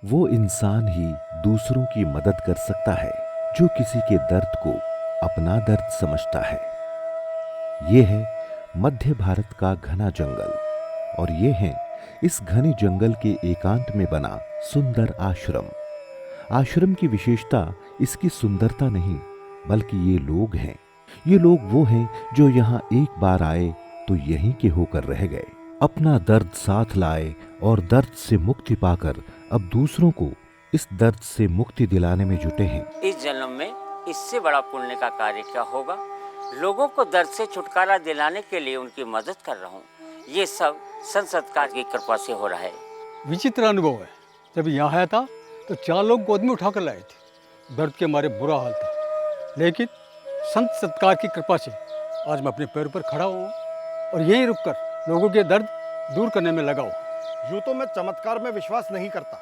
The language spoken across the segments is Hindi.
वो इंसान ही दूसरों की मदद कर सकता है जो किसी के दर्द को अपना दर्द समझता है। ये है मध्य भारत का घना जंगल और ये है इस घने जंगल के एकांत में बना सुंदर आश्रम। आश्रम की विशेषता इसकी सुंदरता नहीं बल्कि ये लोग हैं। ये लोग वो हैं जो यहाँ एक बार आए तो यहीं के होकर रह गए, अपना दर्द साथ लाए और दर्द से मुक्ति पाकर अब दूसरों को इस दर्द से मुक्ति दिलाने में जुटे हैं। इस जन्म में इससे बड़ा पुण्य का कार्य क्या होगा। लोगों को दर्द से छुटकारा दिलाने के लिए उनकी मदद कर रहा हूँ। ये सब संत सत्कार की कृपा से हो रहा है। विचित्र अनुभव है। जब यहाँ आया था तो 4 लोग गोद में उठाकर लाए थे। दर्द के मारे बुरा हाल था, लेकिन संत सत्कार की कृपा से आज मैं अपने पैरों पर खड़ा हूँ और यहीं रुककर लोगों के दर्द दूर करने में लगा हूँ। यूँ तो मैं चमत्कार में विश्वास नहीं करता,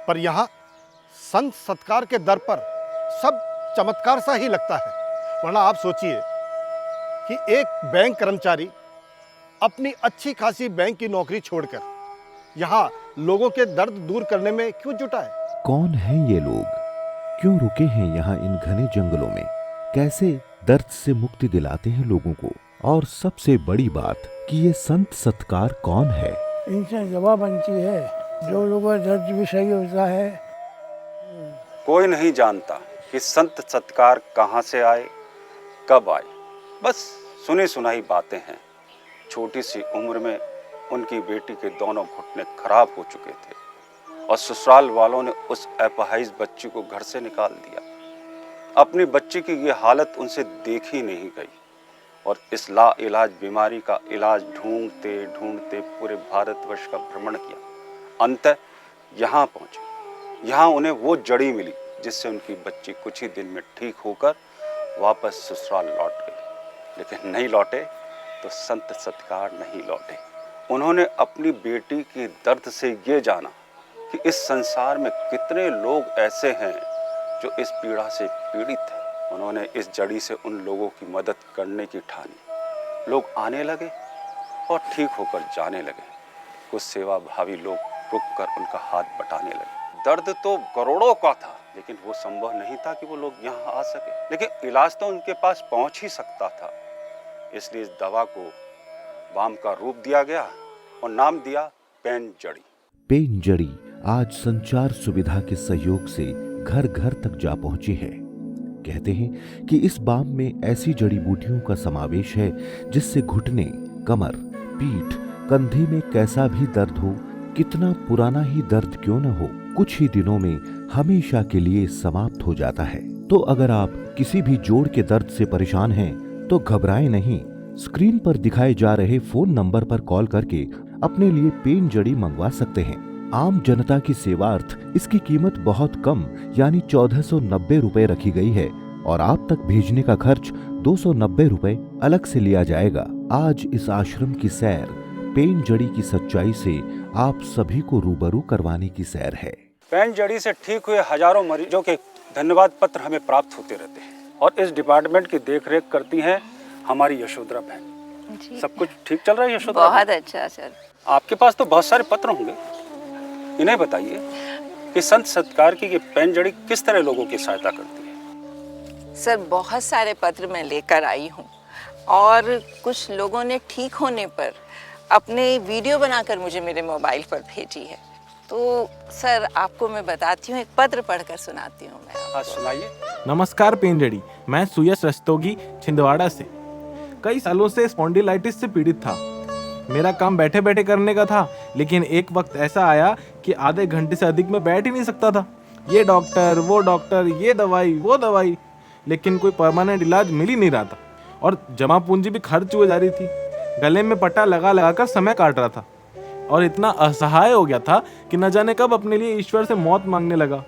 पर यहाँ संत सत्कार के दर पर सब चमत्कार सा ही लगता है। वरना आप सोचिए कि एक बैंक कर्मचारी अपनी अच्छी खासी बैंक की नौकरी छोड़कर यहाँ लोगों के दर्द दूर करने में क्यों जुटा है। कौन है ये लोग, क्यों रुके हैं यहाँ इन घने जंगलों में, कैसे दर्द से मुक्ति दिलाते हैं लोगों को, और सबसे बड़ी बात कि ये संत सत्कार कौन है। इनसे दवा बनती है, जो लोगों का दर्द भी सही होता है। कोई नहीं जानता कि संत सत्कार कहाँ से आए, कब आए, बस सुनी सुनाई बातें हैं। छोटी सी उम्र में उनकी बेटी के दोनों घुटने खराब हो चुके थे और ससुराल वालों ने उस अपाहिज बच्ची को घर से निकाल दिया। अपनी बच्ची की ये हालत उनसे देखी नहीं गई और इस लाइलाज बीमारी का इलाज ढूंढते ढूंढते पूरे भारतवर्ष का भ्रमण किया। अंततः यहाँ पहुँचे। यहाँ उन्हें वो जड़ी मिली जिससे उनकी बच्ची कुछ ही दिन में ठीक होकर वापस ससुराल लौट गई। लेकिन नहीं लौटे तो संत सत्कार नहीं लौटे। उन्होंने अपनी बेटी की दर्द से ये जाना कि इस संसार में कितने लोग ऐसे हैं जो इस पीड़ा से पीड़ित हैं। उन्होंने इस जड़ी से उन लोगों की मदद करने की ठानी। लोग आने लगे और ठीक होकर जाने लगे। कुछ सेवा भावी लोग रुककर उनका हाथ बटाने लगे। दर्द तो करोड़ों का था, लेकिन वो संभव नहीं था कि वो लोग यहाँ आ सके। लेकिन इलाज तो उनके पास पहुँच ही सकता था। इसलिए इस दवा को बाम का रूप दिया गया और नाम दिया पेन जड़ी। पेन जड़ी आज संचार सुविधा के सहयोग से घर घर तक जा पहुंची है। कहते हैं कि इस बाम में ऐसी जड़ी बूटियों का समावेश है जिससे घुटने, कमर, पीठ, कंधे में कैसा भी दर्द हो, कितना पुराना ही दर्द क्यों न हो, कुछ ही दिनों में हमेशा के लिए समाप्त हो जाता है। तो अगर आप किसी भी जोड़ के दर्द से परेशान हैं तो घबराएं नहीं। स्क्रीन पर दिखाए जा रहे फोन नंबर पर कॉल करके अपने लिए पेन जड़ी मंगवा सकते हैं। आम जनता की सेवार्थ इसकी कीमत बहुत कम यानी 1490 रुपए रखी गई है और आप तक भेजने का खर्च 290 रुपए अलग से लिया जाएगा। आज इस आश्रम की सैर पेन जड़ी की सच्चाई से आप सभी को रूबरू करवाने की सैर है। पेन जड़ी से ठीक हुए हजारों मरीजों के धन्यवाद पत्र हमें प्राप्त होते रहते हैं और इस डिपार्टमेंट की देखरेख करती हैं हमारी यशोधरा बहन। सब कुछ ठीक चल रहा है यशोधरा? बहुत अच्छा सर। आपके पास तो बहुत सारे पत्र होंगे, इन्हें बताइए कि संत सत्कार की ये पेन जड़ी किस तरह लोगों की सहायता करती है। सर बहुत सारे पत्र मैं लेकर आई हूँ और कुछ लोगों ने ठीक होने पर अपने वीडियो बनाकर मुझे मेरे मोबाइल पर भेजी है। तो सर आपको मैं बताती हूँ, एक पत्र पढ़कर सुनाती हूँ मैं। हाँ सुनाइए। नमस्कार पेन जड़ी, मैं सुयश रस्तोगी छिंदवाड़ा से कई सालों से स्पॉन्डिलाइटिस से पीड़ित था। मेरा काम बैठे बैठे करने का था, लेकिन एक वक्त ऐसा आया कि आधे घंटे से अधिक मैं बैठ ही नहीं सकता था। ये डॉक्टर, वो डॉक्टर, ये दवाई, वो दवाई, लेकिन कोई परमानेंट इलाज मिल ही नहीं रहा था और जमा पूंजी भी खर्च हुए जा रही थी। गले में पट्टा लगा लगा कर समय काट रहा था और इतना असहाय हो गया था कि न जाने कब अपने लिए ईश्वर से मौत मांगने लगा।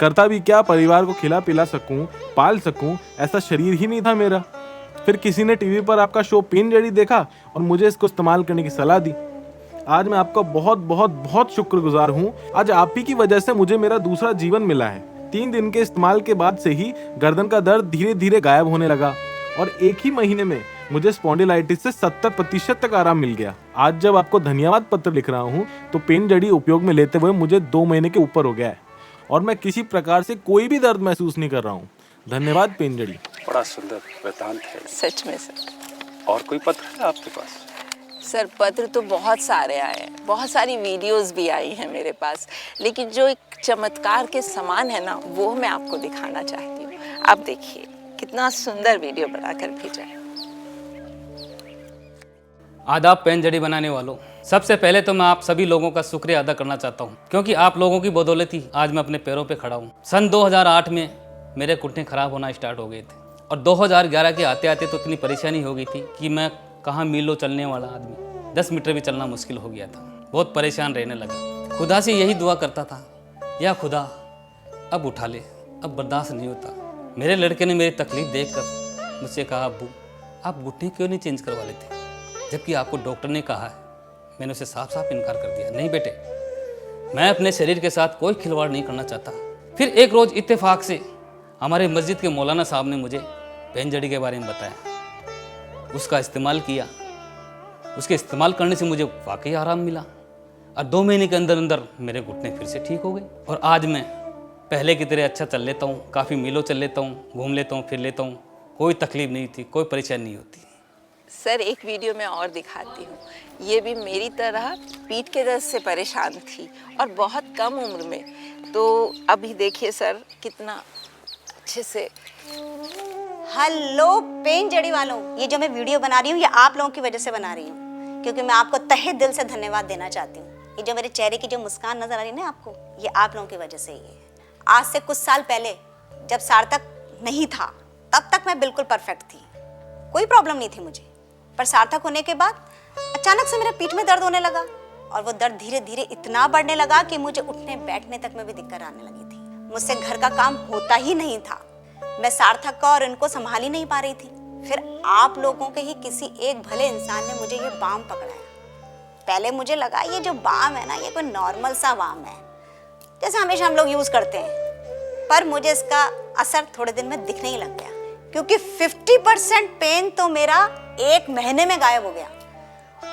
करता भी क्या, परिवार को खिला पिला सकूं, पाल सकूं, ऐसा शरीर ही नहीं था मेरा। फिर किसी ने टीवी पर आपका शो पेन जड़ी देखा और मुझे इसको इस्तेमाल करने की सलाह दी। आज मैं आपका बहुत बहुत बहुत शुक्रगुजार हूँ। आज आप ही की वजह से मुझे मेरा दूसरा जीवन मिला है। 3 दिन के इस्तेमाल के बाद से ही गर्दन का दर्द धीरे धीरे गायब होने लगा और एक ही महीने में मुझे स्पॉन्डिलाइटिस से 70% तक आराम मिल गया। आज जब आपको धन्यवाद पत्र लिख रहा हूँ तो पेन जड़ी उपयोग में लेते हुए मुझे 2 महीने के ऊपर हो गया है और मैं किसी प्रकार से कोई भी दर्द महसूस नहीं कर रहा हूँ। धन्यवाद पेन जड़ी। बड़ा सुंदर वृतांत है। सच में सर। और कोई पत्र है आपके पास? सर पत्र तो बहुत सारे आए हैं, बहुत सारी वीडियोस भी आई हैं मेरे पास, लेकिन जो एक चमत्कार के समान है ना, वो मैं आपको दिखाना चाहती हूँ। आप देखिए कितना सुंदर वीडियो बनाकर भेजा है। आदाब पेन जड़ी बनाने वालों। सबसे पहले तो मैं आप सभी लोगों का शुक्रिया अदा करना चाहता हूँ, क्योंकि आप लोगों की बदौलत ही आज मैं अपने पैरों पे खड़ा हूँ। सन 2008 में मेरे घुटने खराब होना स्टार्ट हो गए थे और 2011 के आते आते तो इतनी परेशानी हो गई थी कि मैं कहाँ मीलों चलने वाला आदमी 10 मीटर भी चलना मुश्किल हो गया था। बहुत परेशान रहने लगा। खुदा से यही दुआ करता था, या खुदा अब उठा ले, अब बर्दाश्त नहीं होता। मेरे लड़के ने मेरी तकलीफ देखकर मुझसे कहा, अब्बू आप घुटने क्यों नहीं चेंज करवा लेते, जबकि आपको डॉक्टर ने कहा है। मैंने उसे साफ साफ इनकार कर दिया, नहीं बेटे, मैं अपने शरीर के साथ कोई खिलवाड़ नहीं करना चाहता। फिर एक रोज़ इत्तेफाक से हमारे मस्जिद के मौलाना साहब ने मुझे पेन जड़ी के बारे में बताया। उसका इस्तेमाल किया। उसके इस्तेमाल करने से मुझे वाकई आराम मिला और 2 महीने के अंदर अंदर मेरे घुटने फिर से ठीक हो गए और आज मैं पहले की तरह अच्छा चल लेता हूँ, काफ़ी मीलों चल लेता हूँ, घूम लेता हूँ, फिर लेता हूँ। कोई तकलीफ नहीं थी, कोई परेशानी नहीं होती। सर एक वीडियो में और दिखाती हूँ। ये भी मेरी तरह पीठ के दर्द से परेशान थी और बहुत कम उम्र में। तो अभी देखिए सर कितना अच्छे से। हेलो पेन जड़ी वालों, ये जो मैं वीडियो बना रही हूँ ये आप लोगों की वजह से बना रही हूँ, क्योंकि मैं आपको तहे दिल से धन्यवाद देना चाहती हूँ। ये जो मेरे चेहरे की जो मुस्कान नजर आ रही है ना आपको, ये आप लोगों की वजह से ही है। आज से कुछ साल पहले जब सार्थक नहीं था तब तक मैं बिल्कुल परफेक्ट थी, कोई प्रॉब्लम नहीं थी मुझे। पर सार्थक होने के बाद अचानक से मेरे पीठ में दर्द होने लगा और वो दर्द धीरे धीरे इतना बढ़ने लगा कि मुझे उठने बैठने तक में भी दिक्कत आने लगी थी। मुझसे घर का काम होता ही नहीं था। मैं सार्थक का और इनको संभाल ही नहीं पा रही थी। फिर आप लोगों के ही किसी एक भले इंसान ने मुझे ये बाम पकड़ाया। पहले मुझे लगा ये जो बाम है ना, ये कोई नॉर्मल सा बाम है जैसे हमेशा हम लोग यूज करते हैं, पर मुझे इसका असर थोड़े दिन में दिखने ही लग गया, क्योंकि 50% पेन तो मेरा 1 महीने में गायब हो गया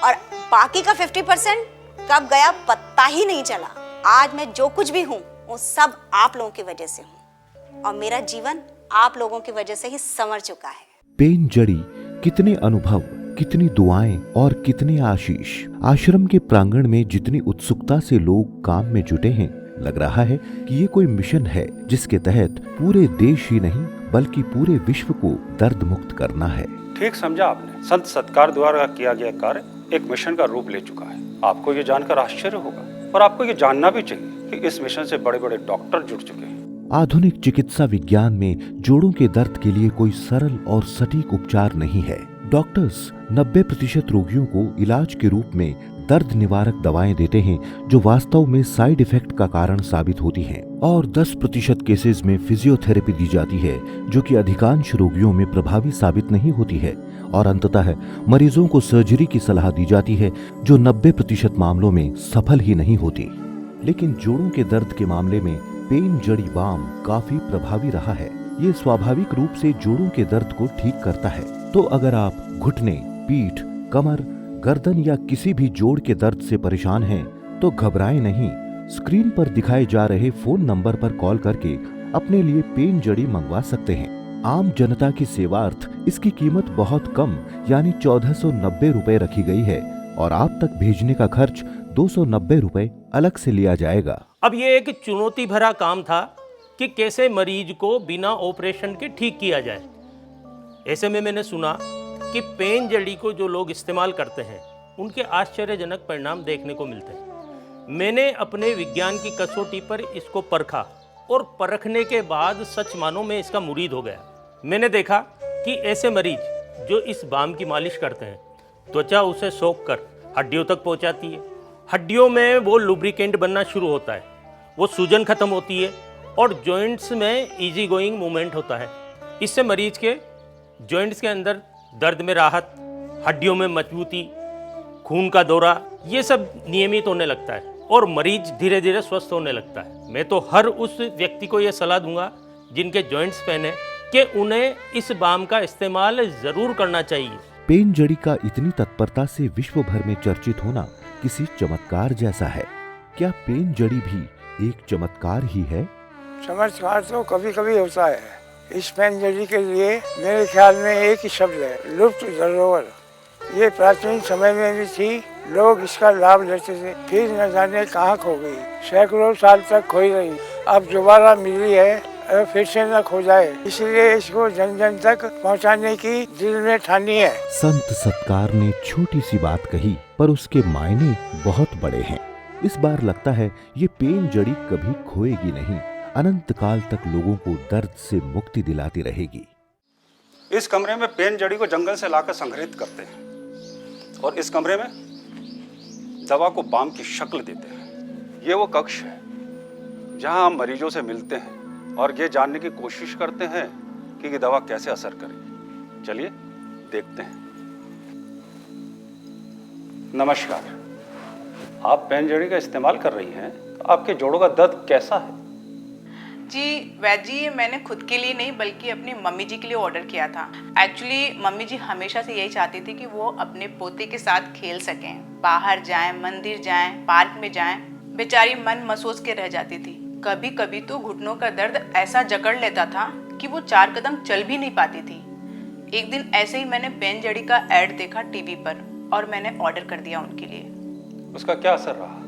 और बाकी का 50% कब गया पता ही नहीं चला। आज मैं जो कुछ भी हूँ वो सब आप लोगों की वजह से हूँ और मेरा जीवन आप लोगों की वजह से ही संवर चुका है। पेन जड़ी कितने अनुभव, कितनी दुआएं और कितने आशीष। आश्रम के प्रांगण में जितनी उत्सुकता से लोग काम में जुटे हैं, लग रहा है कि ये कोई मिशन है जिसके तहत पूरे देश ही नहीं बल्कि पूरे विश्व को दर्द मुक्त करना है। ठीक समझा आपने। संत सत्कार द्वारा किया गया कार्य एक मिशन का रूप ले चुका है। आपको ये जानकर आश्चर्य होगा और आपको ये जानना भी चाहिए कि इस मिशन से बड़े बड़े डॉक्टर जुड़ चुके हैं। आधुनिक चिकित्सा विज्ञान में जोड़ों के दर्द के लिए कोई सरल और सटीक उपचार नहीं है। डॉक्टर्स 90% रोगियों को इलाज के रूप में दर्द निवारक दवाएं देते हैं जो वास्तव में साइड इफेक्ट का कारण साबित होती हैं, और 10% केसेस में फिजियोथेरेपी दी जाती है जो कि अधिकांश रोगियों में प्रभावी साबित नहीं होती है, और अंततः मरीजों को सर्जरी की सलाह दी जाती है जो 90% मामलों में सफल ही नहीं होती। लेकिन जोड़ों के दर्द के मामले में पेन जड़ी बाम काफी प्रभावी रहा है। ये स्वाभाविक रूप से जोड़ों के दर्द को ठीक करता है। तो अगर आप घुटने, पीठ, कमर, गर्दन या किसी भी जोड़ के दर्द से परेशान हैं, तो घबराएं नहीं। स्क्रीन पर दिखाए जा रहे फोन नंबर पर कॉल करके अपने लिए पेन जड़ी मंगवा सकते हैं। आम जनता की सेवार्थ इसकी कीमत बहुत कम यानी 1490 रुपए रखी गई है और आप तक भेजने का खर्च 290 रुपए अलग से लिया जाएगा। अब ये एक चुनौती भरा काम था कि कैसे मरीज को बिना ऑपरेशन के ठीक किया जाए। ऐसे में मैंने सुना कि पेन जड़ी को जो लोग इस्तेमाल करते हैं उनके आश्चर्यजनक परिणाम देखने को मिलते हैं। मैंने अपने विज्ञान की कसौटी पर इसको परखा और परखने के बाद सच मानो मैं इसका मुरीद हो गया। मैंने देखा कि ऐसे मरीज जो इस बाम की मालिश करते हैं, त्वचा उसे सोख कर हड्डियों तक पहुंचाती है। हड्डियों में वो लुब्रिकेंट बनना शुरू होता है, वो सूजन खत्म होती है और जॉइंट्स में इजी गोइंग मूवमेंट होता है। इससे मरीज के जॉइंट्स के अंदर दर्द में राहत, हड्डियों में मजबूती, खून का दौरा, ये सब नियमित होने लगता है और मरीज धीरे धीरे स्वस्थ होने लगता है। मैं तो हर उस व्यक्ति को ये सलाह दूंगा जिनके जॉइंट्स पेन है कि उन्हें इस बाम का इस्तेमाल जरूर करना चाहिए। पेन जड़ी का इतनी तत्परता से विश्व भर में चर्चित होना किसी चमत्कार जैसा है। क्या पेन जड़ी भी एक चमत्कार ही है? चमत्कार तो कभी कभी होता है। इस पेन जड़ी के लिए मेरे ख्याल में एक ही शब्द है, लुप्त धरोहर। ये प्राचीन समय में भी थी, लोग इसका लाभ लेते थे, फिर न जाने कहाँ खो गई, सैकड़ों साल तक खोई रही, अब दोबारा मिली है, अब फिर से न खो जाए, इसलिए इसको जन जन तक पहुँचाने की दिल में ठानी है। संत सत्कार ने छोटी सी बात कही, पर उसके मायने बहुत बड़े हैं। इस बार लगता है ये पेन जड़ी कभी खोएगी नहीं, अनंत काल तक लोगों को दर्द से मुक्ति दिलाती रहेगी। इस कमरे में पेन जड़ी को जंगल से लाकर संग्रहित करते हैं और इस कमरे में दवा को बाम की शक्ल देते हैं। ये वो कक्ष है जहां हम मरीजों से मिलते हैं और ये जानने की कोशिश करते हैं कि ये दवा कैसे असर करेगी। चलिए देखते हैं। नमस्कार, आप पेन जड़ी का इस्तेमाल कर रही हैं, तो आपके जोड़ों का दर्द कैसा है? जी वैद जी, ये मैंने खुद के लिए नहीं बल्कि अपनी मम्मी जी के लिए ऑर्डर किया था। एक्चुअली मम्मी जी हमेशा से यही चाहती थी कि वो अपने पोते के साथ खेल सकें, बाहर जाएं, मंदिर जाएं, पार्क में जाएं। बेचारी मन महसूस के रह जाती थी। कभी कभी तो घुटनों का दर्द ऐसा जकड़ लेता था कि वो 4 कदम चल भी नहीं पाती थी। एक दिन ऐसे ही मैंने पेन जड़ी का ऐड देखा टीवी पर और मैंने ऑर्डर कर दिया उनके लिए। उसका क्या असर रहा?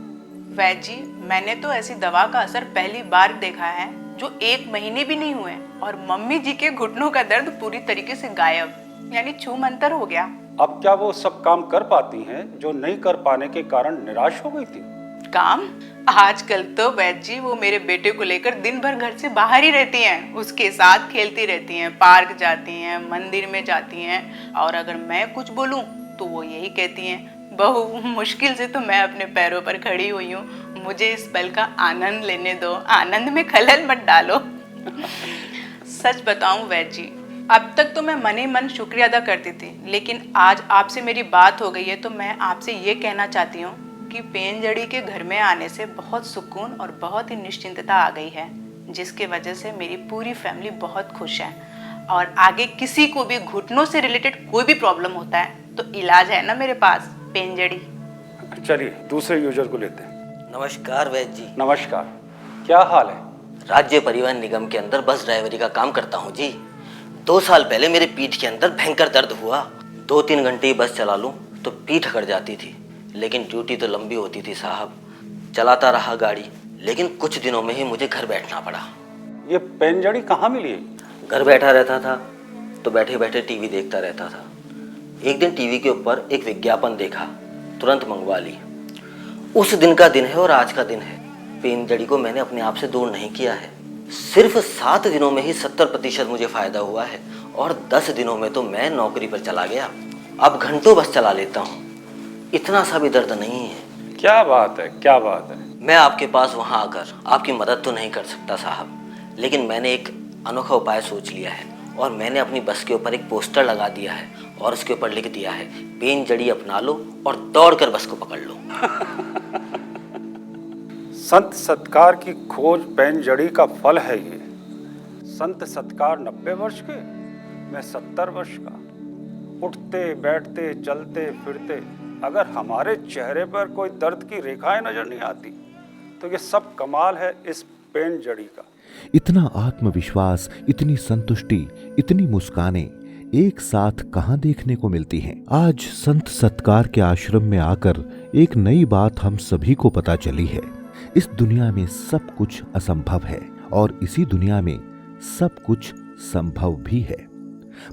वैद जी, मैंने तो ऐसी दवा का असर पहली बार देखा है जो 1 महीने भी नहीं हुए और मम्मी जी के घुटनों का दर्द पूरी तरीके से गायब, यानी छूमंतर हो गया। अब क्या वो सब काम कर पाती हैं जो नहीं कर पाने के कारण निराश हो गई थी? काम? आजकल तो वैद जी वो मेरे बेटे को लेकर दिन भर घर से बाहर ही रहती हैं, उसके साथ खेलती रहती हैं, पार्क जाती हैं, मंदिर में जाती हैं, और अगर मैं कुछ बोलूं तो वो यही कहती हैं, बहू मुश्किल से तो मैं अपने पैरों पर खड़ी हुई हूँ, मुझे इस पल का आनंद लेने दो, आनंद में खलल मत डालो। सच बताऊं वैद जी, अब तक तो मैं मन ही मन शुक्रिया अदा करती थी, लेकिन आज आपसे मेरी बात हो गई है तो मैं आपसे ये कहना चाहती हूँ कि पेन जड़ी के घर में आने से बहुत सुकून और बहुत ही निश्चिंतता आ गई है, जिसके वजह से मेरी पूरी फैमिली बहुत खुश है। और आगे किसी को भी घुटनों से रिलेटेड कोई भी प्रॉब्लम होता है तो इलाज है ना मेरे पास, पेन जड़ी। चलिए दूसरे यूजर को लेते हैं। नमस्कार वैद जी। नमस्कार, क्या हाल है? राज्य परिवहन निगम के अंदर बस ड्राइवरी का काम करता हूँ जी। 2 साल पहले मेरी पीठ के अंदर भयंकर दर्द हुआ। 2-3 घंटे ही बस चला लूँ तो पीठ अकड़ जाती थी, लेकिन ड्यूटी तो लंबी होती थी साहब। चलाता रहा गाड़ी, लेकिन कुछ दिनों में ही मुझे घर बैठना पड़ा। ये पेन जड़ी कहाँ मिली? घर बैठा रहता था तो बैठे बैठे टीवी देखता रहता था। एक दिन टीवी के ऊपर एक विज्ञापन देखा, तुरंत मंगवा ली। उस दिन का दिन है और आज का दिन है। पेन जड़ी को मैंने अपने आप से दूर नहीं किया है। सिर्फ 7 दिनों में ही 70% मुझे फायदा हुआ है और 10 दिनों में तो मैं नौकरी पर चला गया। अब घंटों बस चला लेता हूँ, इतना सा भी दर्द नहीं है। क्या बात है, क्या बात है। मैं आपके पास वहाँ आकर आपकी मदद तो नहीं कर सकता साहब, लेकिन मैंने एक अनोखा उपाय सोच लिया है और मैंने अपनी बस के ऊपर एक पोस्टर लगा दिया है और उसके ऊपर लिख दिया है, पेन जड़ी अपना लो और दौड़कर बस को पकड़ लो। संत सत्कार की खोज पेन जड़ी का फल है ये। संत सत्कार 90 वर्ष के, मैं 70 वर्ष का। उठते बैठते चलते फिरते अगर हमारे चेहरे पर कोई दर्द की रेखाएं नजर नहीं आती तो ये सब कमाल है इस पेन जड़ी का। इतना आत्मविश्वास, इतनी संतुष्टि, इतनी मुस्कानें एक साथ कहां देखने को मिलती हैं। आज संत सत्कार के आश्रम में आकर एक नई बात हम सभी को पता चली है। इस दुनिया में सब कुछ असंभव है और इसी दुनिया में सब कुछ संभव भी है,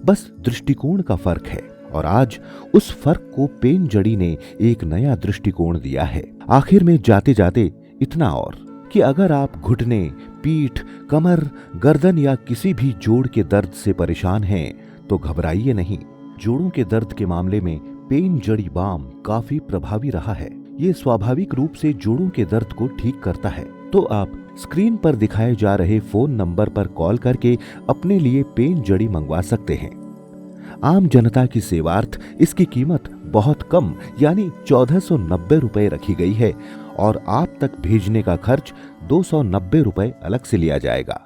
बस दृष्टिकोण का फर्क है। और आज उस फर्क को पेन जड़ी ने एक नया दृष्टिकोण दिया है। आखिर में जाते जाते इतना और कि अगर आप घुटने, पीठ, कमर, गर्दन या किसी भी जोड़ के दर्द से परेशान हैं तो घबराइए नहीं। जोड़ों के दर्द के मामले में पेन जड़ी बाम काफी प्रभावी रहा है। ये स्वाभाविक रूप से जोड़ों के दर्द को ठीक करता है। तो आप स्क्रीन पर दिखाए जा रहे फोन नंबर पर कॉल करके अपने लिए पेन जड़ी मंगवा सकते हैं। आम जनता की सेवार्थ इसकी कीमत बहुत कम यानी 1490 रुपए रखी गई है और आप तक भेजने का खर्च 290 रुपए अलग से लिया जाएगा।